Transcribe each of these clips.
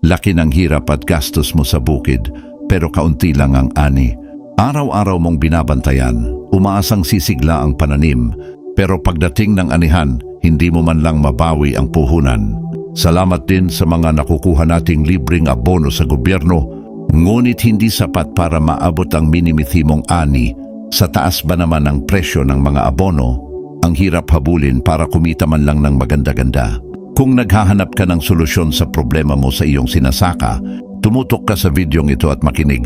Laki ng hirap at gastos mo sa bukid, pero kaunti lang ang ani. Araw-araw mong binabantayan, umaasang sisigla ang pananim, pero pagdating ng anihan, hindi mo man lang mabawi ang puhunan. Salamat din sa mga nakukuha nating libreng abono sa gobyerno, ngunit hindi sapat para maabot ang minimithi mong ani. Sa taas ba naman ang presyo ng mga abono, ang hirap habulin para kumita man lang ng maganda-ganda. Kung naghahanap ka ng solusyon sa problema mo sa iyong sinasaka, tumutok ka sa videong ito at makinig.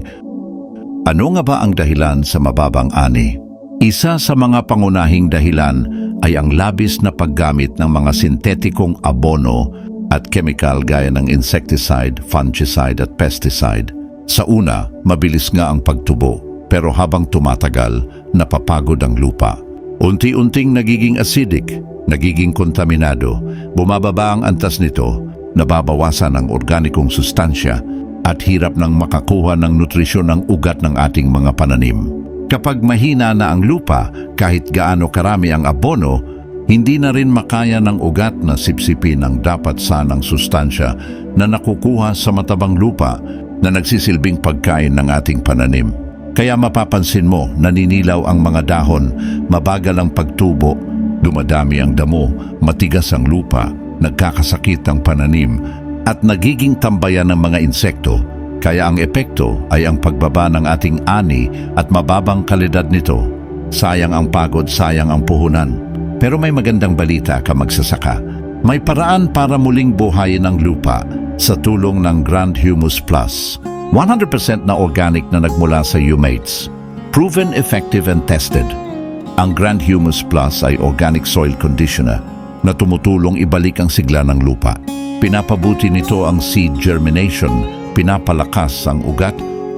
Ano nga ba ang dahilan sa mababang ani? Isa sa mga pangunahing dahilan ay ang labis na paggamit ng mga sintetikong abono at chemical gaya ng insecticide, fungicide at pesticide. Sa una, mabilis nga ang pagtubo, pero habang tumatagal, napapagod ang lupa. Unti-unting nagiging acidic, nagiging kontaminado, bumababa ang antas nito, nababawasan ang organikong sustansya at hirap nang makakuha ng nutrisyon ng ugat ng ating mga pananim. Kapag mahina na ang lupa, kahit gaano karami ang abono, hindi na rin makaya ng ugat na sipsipin ang dapat sanang sustansya na nakukuha sa matabang lupa na nagsisilbing pagkain ng ating pananim. Kaya mapapansin mo, naninilaw ang mga dahon, mabagal ang pagtubo, dumadami ang damo, matigas ang lupa, nagkakasakit ang pananim, at nagiging tambayan ng mga insekto. Kaya ang epekto ay ang pagbaba ng ating ani at mababang kalidad nito. Sayang ang pagod, sayang ang puhunan. Pero may magandang balita ka magsasaka. May paraan para muling buhayin ang lupa sa tulong ng Grand Humus Plus. 100% na organic na nagmula sa Humates. Proven, effective and tested. Ang Grand Humus Plus ay organic soil conditioner na tumutulong ibalik ang sigla ng lupa. Pinapabuti nito ang seed germination, pinapalakas ang ugat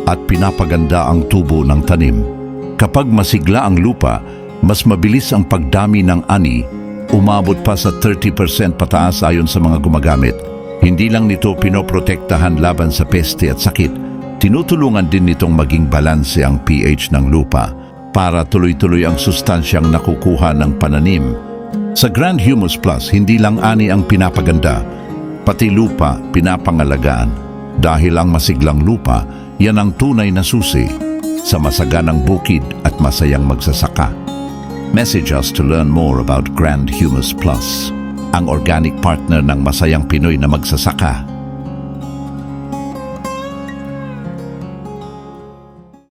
at pinapaganda ang tubo ng tanim. Kapag masigla ang lupa, mas mabilis ang pagdami ng ani, umabot pa sa 30% pataas ayon sa mga gumagamit. Hindi lang nito pinoprotektahan laban sa peste at sakit, tinutulungan din nitong maging balanse ang pH ng lupa para tuloy-tuloy ang sustansyang nakukuha ng pananim. Sa Grand Humus Plus, hindi lang ani ang pinapaganda, pati lupa pinapangalagaan. Dahil ang masiglang lupa, yan ang tunay na susi sa masaganang bukid at masayang magsasaka. Message us to learn more about Grand Humus Plus, ang organic partner ng masayang Pinoy na magsasaka.